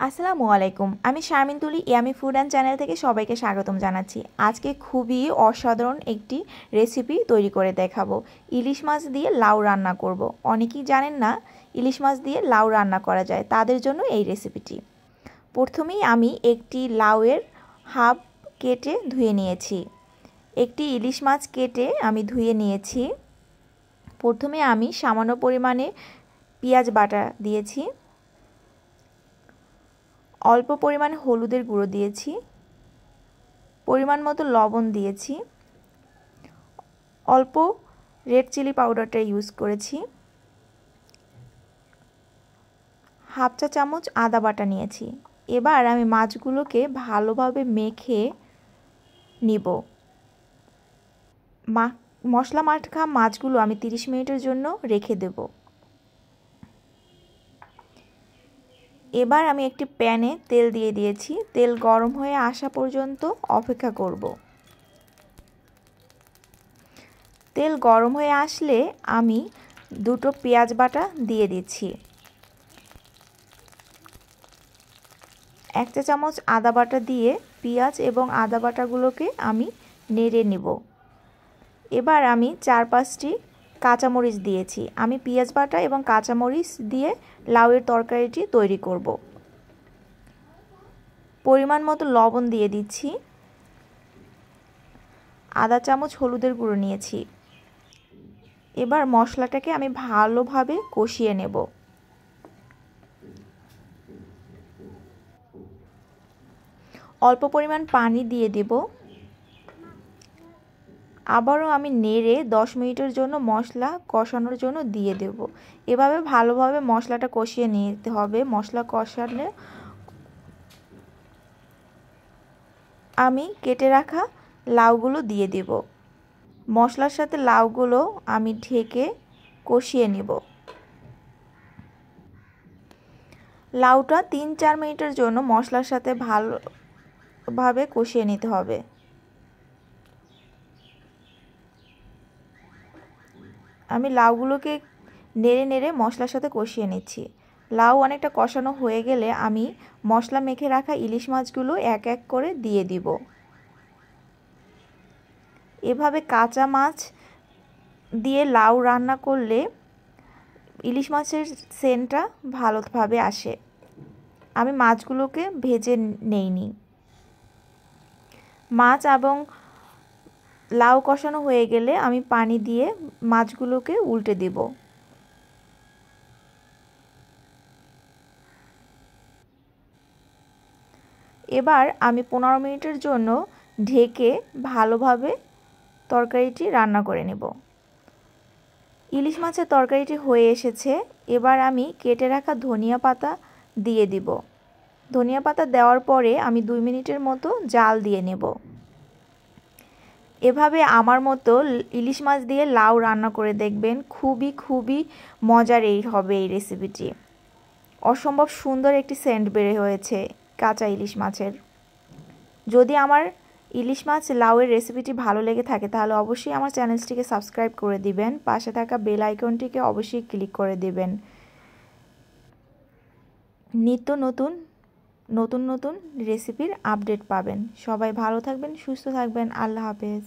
আসসালামু আলাইকুম। আমি শারমিন তুলি ইয়ামি ফুড অ্যান্ড চ্যানেল থেকে সবাইকে স্বাগতম জানাচ্ছি। আজকে খুবই অসাধারণ একটি রেসিপি তৈরি করে দেখাবো। ইলিশ মাছ দিয়ে লাউ রান্না করব। অনেকেই জানেন না ইলিশ মাছ দিয়ে লাউ রান্না করা যায়, তাদের জন্য এই রেসিপিটি। প্রথমেই আমি একটি লাউয়ের হাফ কেটে ধুয়ে নিয়েছি। একটি ইলিশ মাছ কেটে আমি ধুয়ে নিয়েছি। প্রথমে আমি সামান্য পরিমাণে পেঁয়াজ বাটা দিয়েছি, অল্প পরিমাণ হলুদের গুঁড়ো দিয়েছি, পরিমাণ মতো লবণ দিয়েছি, অল্প রেড চিলি পাউডারটা ইউজ করেছি, হাফ চা চামচ আদা বাটা নিয়েছি। এবার আমি মাছগুলোকে ভালোভাবে মেখে নিব। মশলা মাখা মাছগুলো আমি 30 মিনিটের জন্য রেখে দেব। এবার আমি একটি প্যানে তেল দিয়ে দিয়েছি। তেল গরম হয়ে আসা পর্যন্ত অপেক্ষা করব। তেল গরম হয়ে আসলে আমি দুটো পেঁয়াজ বাটা দিয়ে দিচ্ছি। 1 চা চামচ আদা বাটা দিয়ে পেঁয়াজ এবং আদা বাটাগুলোকে আমি নেড়ে নিব। এবার আমি 4-5টি কাঁচামরিচ দিয়েছি। আমি পেঁয়াজ বাটা এবং কাঁচামরিচ দিয়ে লাউয়ের তরকারিটি তৈরি করব। পরিমাণ মতো লবণ দিয়ে দিচ্ছি। আধা চামচ হলুদের গুঁড়ো নিয়েছি। এবার মশলাটাকে আমি ভালোভাবে কষিয়ে নেব। অল্প পরিমাণ পানি দিয়ে দেব। আবারও আমি নেড়ে 10 মিনিটের জন্য মশলা কষানোর জন্য দিয়ে দেব। এভাবে ভালোভাবে মশলাটা কষিয়ে নিতে হবে। মশলা কষালে আমি কেটে রাখা লাউগুলো দিয়ে দেব। মশলার সাথে লাউগুলো আমি ঢেকে কষিয়ে নেব। লাউটা 3-4 মিনিটের জন্য মশলার সাথে ভালোভাবে কষিয়ে নিতে হবে। আমি লাউগুলোকে নেড়ে নেড়ে মশলার সাথে কষিয়ে নিচ্ছি। লাউ অনেকটা কষানো হয়ে গেলে আমি মশলা মেখে রাখা ইলিশ মাছগুলো এক এক করে দিয়ে দিব। এভাবে কাঁচা মাছ দিয়ে লাউ রান্না করলে ইলিশ মাছের সেন্টটা ভালোভাবে আসে। আমি মাছগুলোকে ভেজে নেইনি। মাছ এবং লাউ কষানো হয়ে গেলে আমি পানি দিয়ে মাছগুলোকে উল্টে দেব। এবার আমি 15 মিনিটের জন্য ঢেকে ভালোভাবে তরকারিটি রান্না করে নেব। ইলিশ মাছের তরকারিটি হয়ে এসেছে। এবার আমি কেটে রাখা ধনিয়া পাতা দিয়ে দিব। ধনিয়া পাতা দেওয়ার পরে আমি 2 মিনিটের মতো জাল দিয়ে নেব। এভাবে আমার মতো ইলিশ মাছ দিয়ে লাউ রান্না করে দেখবেন। খুবই মজার হবে এই রেসিপিটি। অসম্ভব সুন্দর একটি সেন্ট বের হয়েছে কাঁচা ইলিশ মাছের। যদি আমার ইলিশ মাছ লাউয়ের রেসিপিটি ভালো লেগে থাকে তাহলে অবশ্যই আমার চ্যানেলটিকে সাবস্ক্রাইব করে দিবেন। পাশে থাকা বেল আইকনটিকে অবশ্যই ক্লিক করে দিবেন। নিত্য নতুন রেসিপির আপডেট পাবেন। সবাই ভালো থাকবেন, সুস্থ থাকবেন। আল্লাহ হাফেজ।